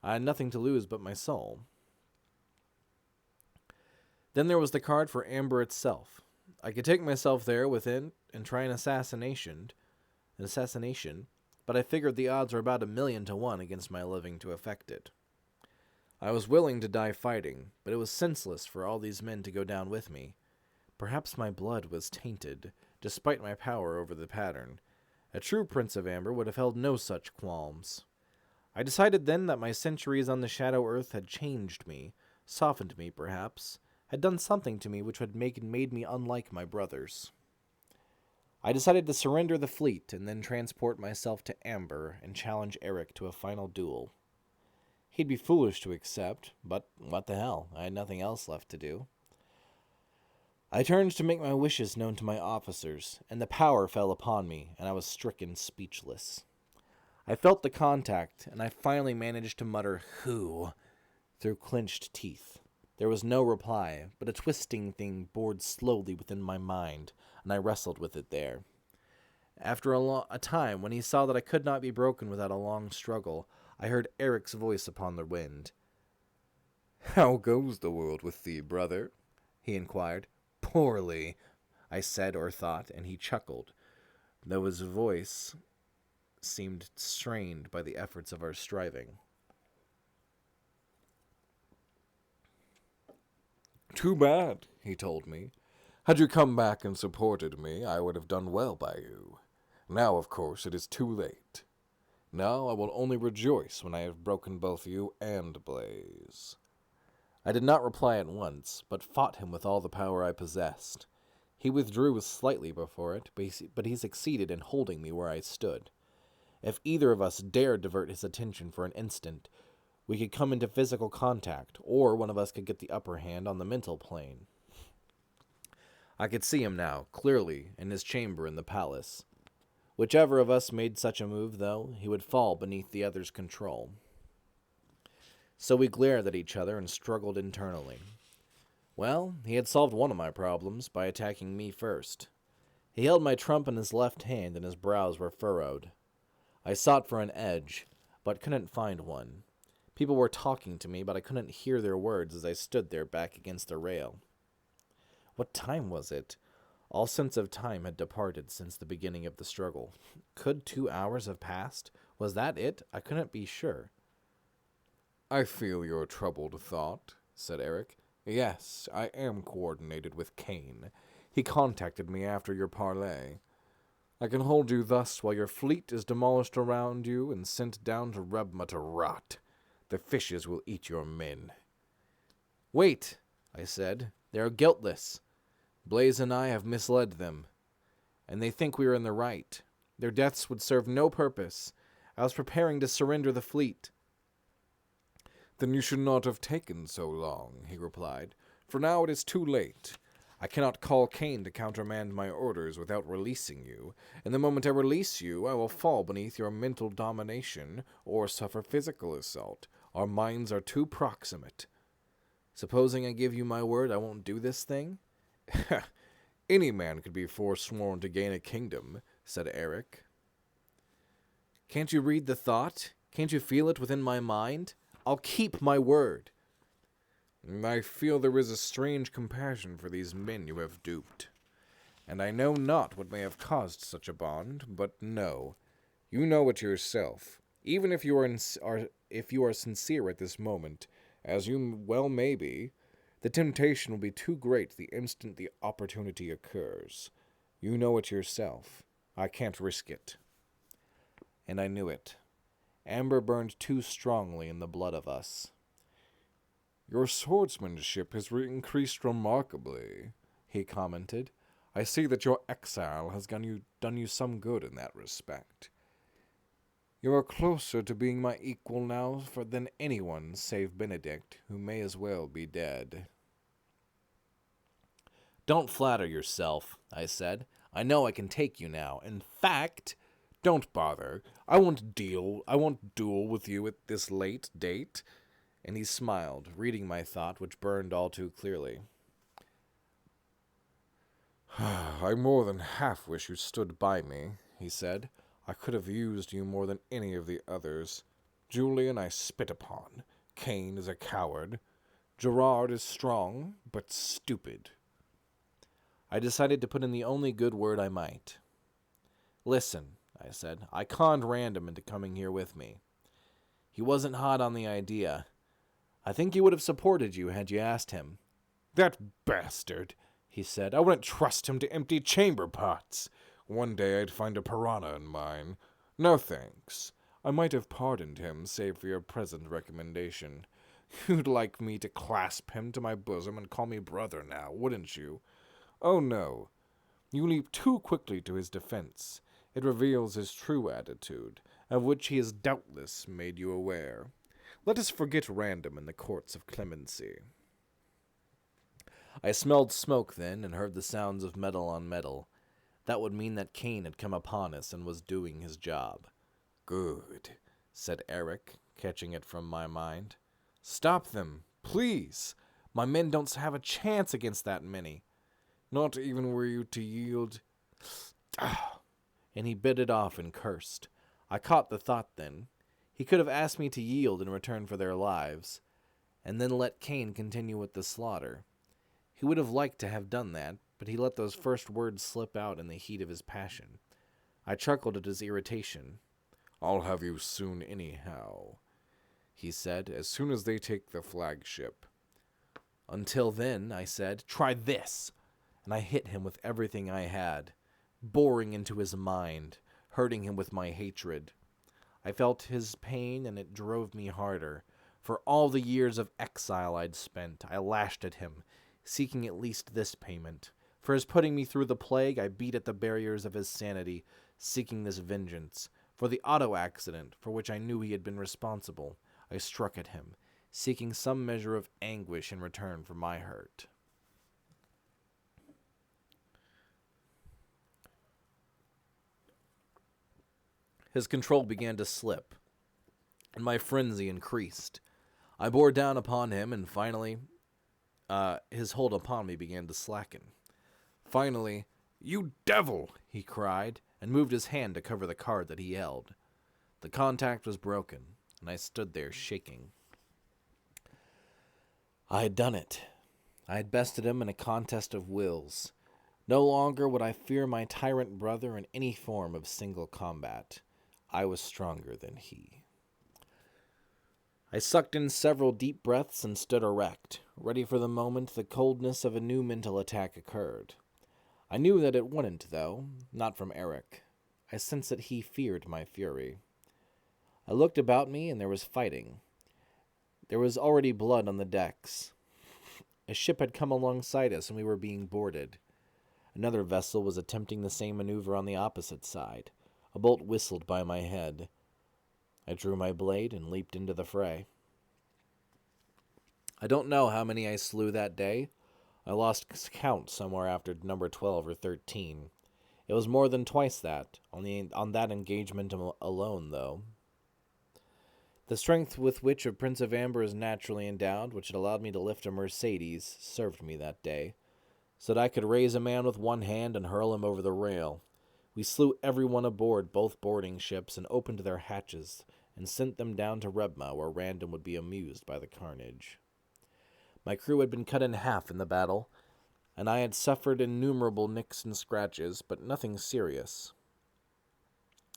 I had nothing to lose but my soul. Then there was the card for Amber itself. I could take myself there within and try an assassination, but I figured the odds were about 1,000,000 to 1 against my living to effect it. I was willing to die fighting, but it was senseless for all these men to go down with me. Perhaps my blood was tainted, despite my power over the pattern. A true Prince of Amber would have held no such qualms. I decided then that my centuries on the Shadow Earth had changed me, softened me perhaps, had done something to me which had made me unlike my brothers. I decided to surrender the fleet and then transport myself to Amber and challenge Eric to a final duel. He'd be foolish to accept, but what the hell, I had nothing else left to do. I turned to make my wishes known to my officers, and the power fell upon me, and I was stricken speechless. I felt the contact, and I finally managed to mutter, "Who?" through clenched teeth. There was no reply, but a twisting thing bored slowly within my mind, and I wrestled with it there. After a time, when he saw that I could not be broken without a long struggle, I heard Eric's voice upon the wind. "How goes the world with thee, brother?" he inquired. "Poorly," I said or thought, and he chuckled, though his voice seemed strained by the efforts of our striving. "Too bad," he told me. "Had you come back and supported me, I would have done well by you. Now, of course, it is too late. Now I will only rejoice when I have broken both you and Blaze." I did not reply at once, but fought him with all the power I possessed. He withdrew slightly before it, but he succeeded in holding me where I stood. If either of us dared divert his attention for an instant, we could come into physical contact, or one of us could get the upper hand on the mental plane. I could see him now, clearly, in his chamber in the palace. Whichever of us made such a move, though, he would fall beneath the other's control. So we glared at each other and struggled internally. Well, he had solved one of my problems by attacking me first. He held my trump in his left hand and his brows were furrowed. I sought for an edge, but couldn't find one. People were talking to me, but I couldn't hear their words as I stood there back against the rail. What time was it? All sense of time had departed since the beginning of the struggle. Could 2 hours have passed? Was that it? I couldn't be sure. "I feel your troubled thought," said Eric. "Yes, I am coordinated with Kane. He contacted me after your parley. I can hold you thus while your fleet is demolished around you and sent down to Rebma to rot. The fishes will eat your men." "Wait," I said. "They are guiltless. Blaze and I have misled them, and they think we are in the right. Their deaths would serve no purpose. I was preparing to surrender the fleet." "Then you should not have taken so long," he replied, "for now it is too late. I cannot call Kane to countermand my orders without releasing you, and the moment I release you, I will fall beneath your mental domination or suffer physical assault. Our minds are too proximate." "Supposing I give you my word I won't do this thing?" "Any man could be forsworn to gain a kingdom," said Eric. "Can't you read the thought? Can't you feel it within my mind? I'll keep my word." "I feel there is a strange compassion for these men you have duped, and I know not what may have caused such a bond, but no, you know it yourself. Even if you are sincere at this moment, as you well may be, the temptation will be too great the instant the opportunity occurs. You know it yourself. I can't risk it." And I knew it. Amber burned too strongly in the blood of us. "Your swordsmanship has increased remarkably," he commented. "I see that your exile has done you some good in that respect. You are closer to being my equal now than anyone save Benedict, who may as well be dead." "Don't flatter yourself," I said. "I know I can take you now. In fact—" "Don't bother. I won't duel with you at this late date." And he smiled, reading my thought, which burned all too clearly. "I more than half wish you stood by me," he said. "I could have used you more than any of the others. Julian I spit upon. Kane is a coward. Gerard is strong, but stupid." I decided to put in the only good word I might. "Listen," I said. I conned Random into coming here with me. He wasn't hot on the idea. I think he would have supported you had you asked him. That bastard, he said. I wouldn't trust him to empty chamber pots. One day I'd find a piranha in mine. No thanks. I might have pardoned him, save for your present recommendation. You'd like me to clasp him to my bosom and call me brother now, wouldn't you? Oh, no. You leap too quickly to his defense. It reveals his true attitude, of which he has doubtless made you aware. Let us forget Random in the courts of clemency. I smelled smoke then and heard the sounds of metal on metal. That would mean that Kane had come upon us and was doing his job. Good, said Eric, catching it from my mind. Stop them, please. My men don't have a chance against that many. Not even were you to yield. And he bit it off and cursed. I caught the thought then. He could have asked me to yield in return for their lives, and then let Kane continue with the slaughter. He would have liked to have done that, but he let those first words slip out in the heat of his passion. I chuckled at his irritation. I'll have you soon anyhow, he said, as soon as they take the flagship. Until then, I said, try this. And I hit him with everything I had, boring into his mind, hurting him with my hatred. I felt his pain, and it drove me harder. For all the years of exile I'd spent, I lashed at him, seeking at least this payment. For his putting me through the plague, I beat at the barriers of his sanity, seeking this vengeance. For the auto accident, for which I knew he had been responsible, I struck at him, seeking some measure of anguish in return for my hurt. His control began to slip, and my frenzy increased. I bore down upon him, and finally, his hold upon me began to slacken. Finally, "You devil!" he cried, and moved his hand to cover the card that he held. The contact was broken, and I stood there shaking. I had done it. I had bested him in a contest of wills. No longer would I fear my tyrant brother in any form of single combat. I was stronger than he. I sucked in several deep breaths and stood erect, ready for the moment the coldness of a new mental attack occurred. I knew that it wouldn't, though, not from Eric. I sensed that he feared my fury. I looked about me, and there was fighting. There was already blood on the decks. A ship had come alongside us, and we were being boarded. Another vessel was attempting the same maneuver on the opposite side. A bolt whistled by my head. I drew my blade and leaped into the fray. I don't know how many I slew that day. I lost count somewhere after number 12 or 13. It was more than twice that, on that engagement alone, though. The strength with which a Prince of Amber is naturally endowed, which had allowed me to lift a Mercedes, served me that day, so that I could raise a man with one hand and hurl him over the rail. We slew everyone aboard both boarding ships and opened their hatches and sent them down to Rebma, where Random would be amused by the carnage. My crew had been cut in half in the battle, and I had suffered innumerable nicks and scratches, but nothing serious.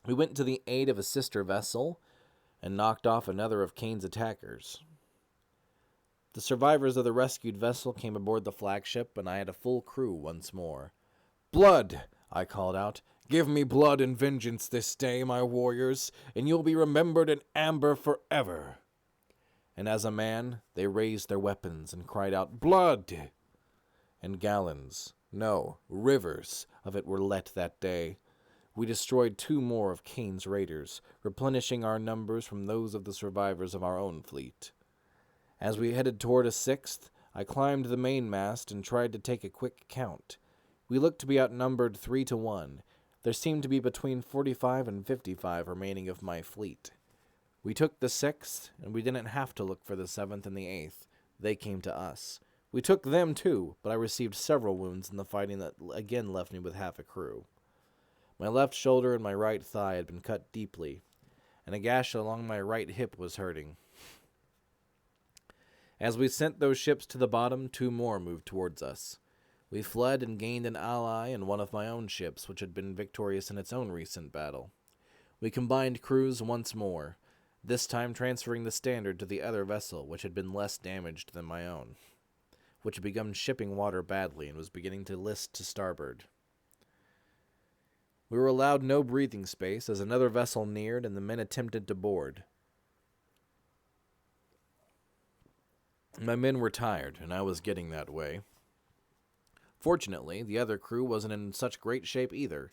We went to the aid of a sister vessel and knocked off another of Kane's attackers. The survivors of the rescued vessel came aboard the flagship, and I had a full crew once more. "Blood!" I called out. "Give me blood and vengeance this day, my warriors, and you'll be remembered in Amber forever." And as a man, they raised their weapons and cried out, "Blood!" And gallons, no, rivers of it were let that day. We destroyed 2 more of Kane's raiders, replenishing our numbers from those of the survivors of our own fleet. As we headed toward a 6th, I climbed the mainmast and tried to take a quick count. We looked to be outnumbered 3-1. There seemed to be between 45 and 55 remaining of my fleet. We took the 6th, and we didn't have to look for the 7th and the 8th. They came to us. We took them too, but I received several wounds in the fighting that again left me with half a crew. My left shoulder and my right thigh had been cut deeply, and a gash along my right hip was hurting. As we sent those ships to the bottom, 2 more moved towards us. We fled and gained an ally in one of my own ships, which had been victorious in its own recent battle. We combined crews once more, this time transferring the standard to the other vessel, which had been less damaged than my own, which had begun shipping water badly and was beginning to list to starboard. We were allowed no breathing space as another vessel neared and the men attempted to board. My men were tired, and I was getting that way. Fortunately, the other crew wasn't in such great shape either.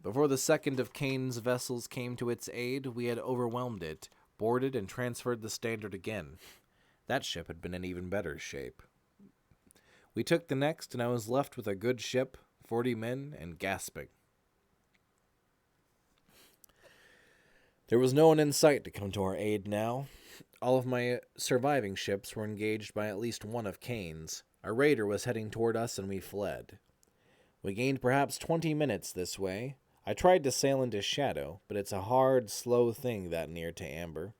Before the second of Kane's vessels came to its aid, we had overwhelmed it, boarded, and transferred the standard again. That ship had been in even better shape. We took the next, and I was left with a good ship, 40 men, and gasping. There was no one in sight to come to our aid now. All of my surviving ships were engaged by at least one of Kane's. A raider was heading toward us, and we fled. We gained perhaps 20 minutes this way. I tried to sail into shadow, but it's a hard, slow thing that near to amber.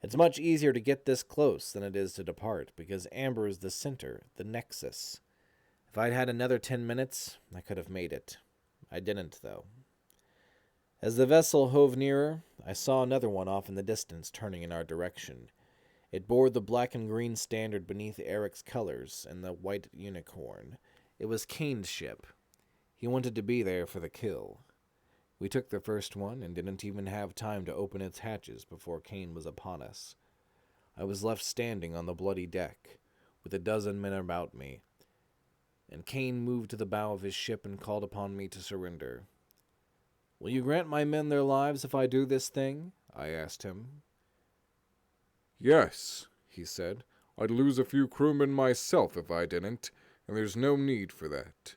It's much easier to get this close than it is to depart, because amber is the center, the nexus. If I'd had another 10 minutes, I could have made it. I didn't, though. As the vessel hove nearer, I saw another one off in the distance turning in our direction. It bore the black and green standard beneath Eric's colors and the white unicorn. It was Kane's ship. He wanted to be there for the kill. We took the first one and didn't even have time to open its hatches before Kane was upon us. I was left standing on the bloody deck, with a dozen men about me, and Kane moved to the bow of his ship and called upon me to surrender. "Will you grant my men their lives if I do this thing?" I asked him. "Yes," he said. "I'd lose a few crewmen myself if I didn't, and there's no need for that."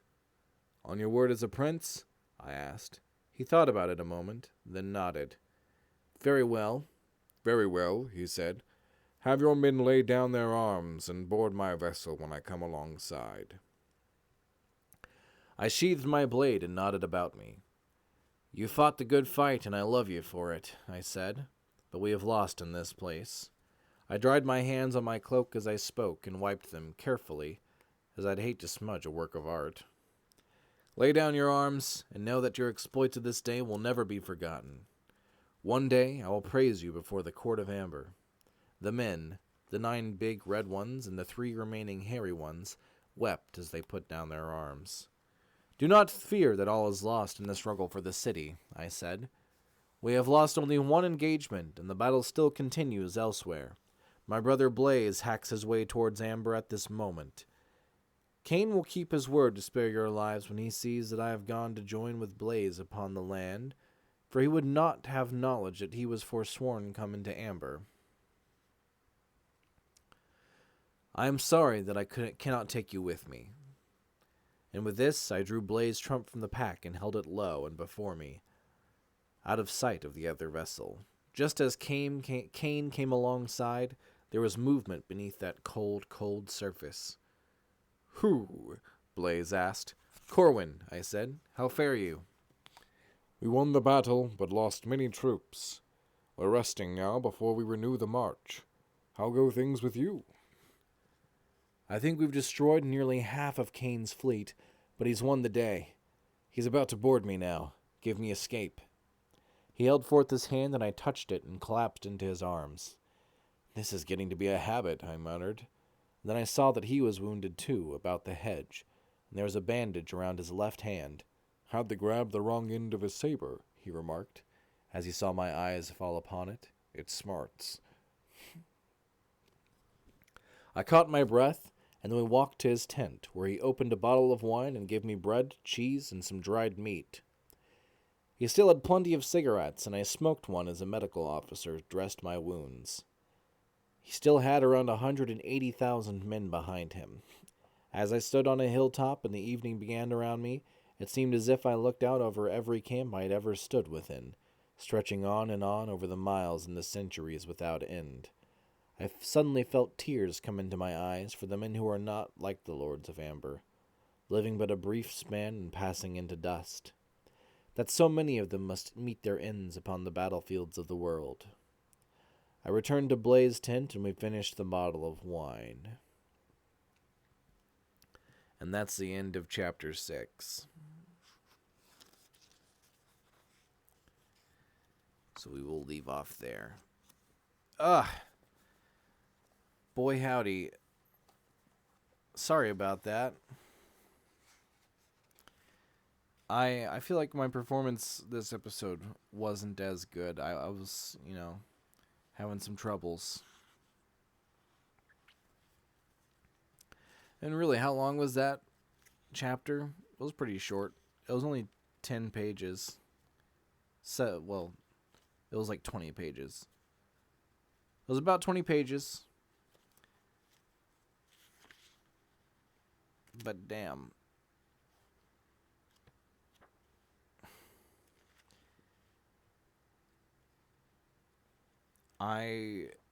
"On your word as a prince?" I asked. He thought about it a moment, then nodded. "Very well." "Very well," he said. "Have your men lay down their arms and board my vessel when I come alongside." I sheathed my blade and nodded about me. "You fought the good fight, and I love you for it," I said, "but we have lost in this place." I dried my hands on my cloak as I spoke and wiped them carefully, as I'd hate to smudge a work of art. "Lay down your arms, and know that your exploits of this day will never be forgotten. One day I will praise you before the court of amber." The men, the 9 big red ones and the 3 remaining hairy ones, wept as they put down their arms. "Do not fear that all is lost in the struggle for the city," I said. "We have lost only one engagement, and the battle still continues elsewhere. My brother Blaze hacks his way towards amber at this moment. Kane will keep his word to spare your lives when he sees that I have gone to join with Blaze upon the land, for he would not have knowledge that he was forsworn come into amber. I am sorry that I cannot take you with me." And with this, I drew Blaze Trump from the pack and held it low and before me, out of sight of the other vessel. Just as Kane came alongside, there was movement beneath that cold, cold surface. "Who?" Blaze asked. "Corwin," I said. "How fare you?" "We won the battle, but lost many troops. We're resting now before we renew the march. How go things with you?" "I think we've destroyed nearly half of Kane's fleet, but he's won the day. He's about to board me now. Give me escape." He held forth his hand, and I touched it and collapsed into his arms. "This is getting to be a habit," I muttered. Then I saw that he was wounded too, about the hedge, and there was a bandage around his left hand. "Had to grab the wrong end of his saber," he remarked, as he saw my eyes fall upon it. "It smarts." I caught my breath, and then we walked to his tent, where he opened a bottle of wine and gave me bread, cheese, and some dried meat. He still had plenty of cigarettes, and I smoked one as a medical officer dressed my wounds. He still had around 180,000 men behind him. As I stood on a hilltop and the evening began around me, it seemed as if I looked out over every camp I had ever stood within, stretching on and on over the miles and the centuries without end. I suddenly felt tears come into my eyes for the men who are not like the Lords of Amber, living but a brief span and passing into dust. That so many of them must meet their ends upon the battlefields of the world. I returned to Blaze's tent, and we finished the bottle of wine. And that's the end of Chapter 6. So we will leave off there. Ugh. Boy howdy. Sorry about that. I feel like my performance this episode wasn't as good. I was, having some troubles. And really, how long was that chapter? It was pretty short. It was only 10 pages. So, well, it was like 20 pages. It was about 20 pages. But damn.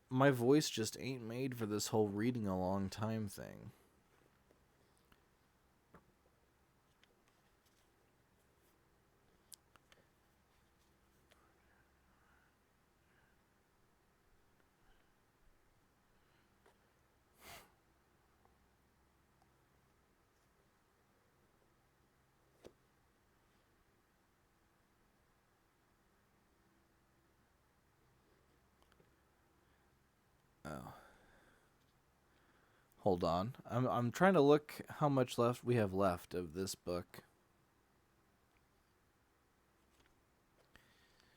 My voice just ain't made for this whole reading a long time thing. Oh. Hold on. I'm trying to look how much left we have left of this book.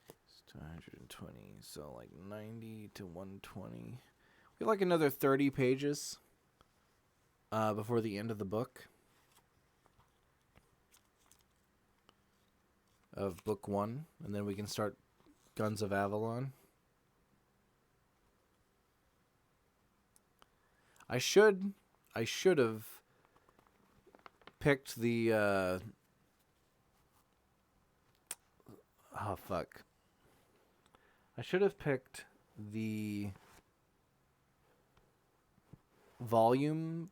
It's 220, so like 90 to 120. We have like another 30 pages before the end of the book. Of book 1, and then we can start Guns of Avalon. I should have picked the oh fuck. I should have picked the volume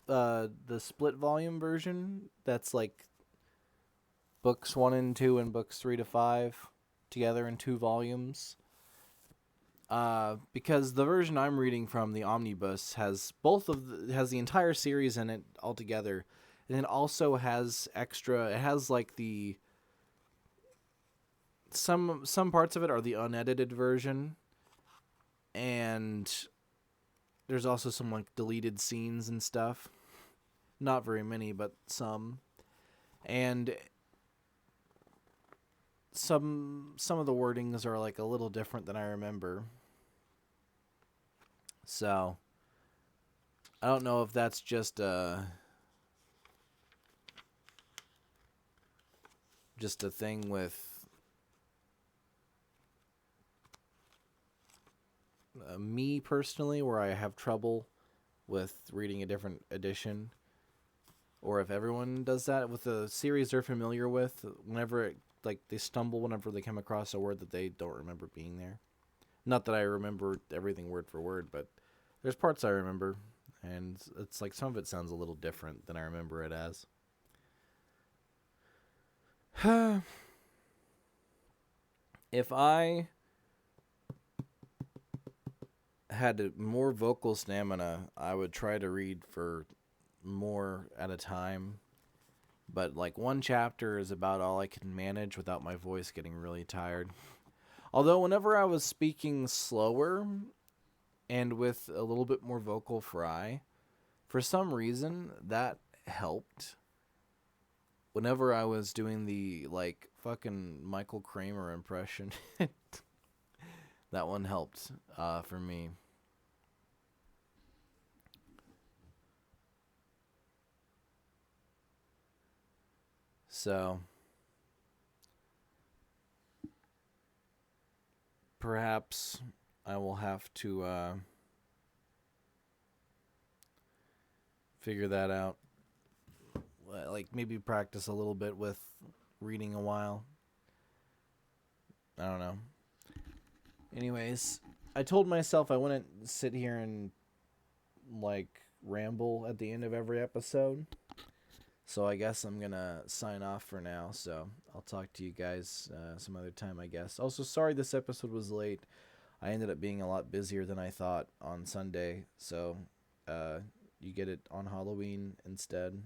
the split volume version that's like books 1 and 2 and books 3 to 5 together in 2 volumes. Because the version I'm reading from, the omnibus, has has the entire series in it altogether, and it also has extra. It has like the some parts of it are the unedited version, and there's also some like deleted scenes and stuff. Not very many, but some, and some of the wordings are like a little different than I remember. So, I don't know if that's just a thing with me personally, where I have trouble with reading a different edition, or if everyone does that with a series they're familiar with. Whenever they stumble whenever they come across a word that they don't remember being there. Not that I remember everything word for word, but there's parts I remember, and it's like some of it sounds a little different than I remember it as. If I had more vocal stamina, I would try to read for more at a time. But like one chapter is about all I can manage without my voice getting really tired. Although whenever I was speaking slower and with a little bit more vocal fry, for some reason that helped. Whenever I was doing the like fucking Michael Kramer impression, that one helped for me. So perhaps I will have to figure that out. Like maybe practice a little bit with reading a while. I don't know. Anyways, I told myself I wouldn't sit here and like ramble at the end of every episode. So I guess I'm going to sign off for now. So I'll talk to you guys some other time, I guess. Also, sorry this episode was late. I ended up being a lot busier than I thought on Sunday. So you get it on Halloween instead.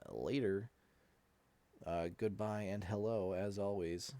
Later. Goodbye and hello, as always.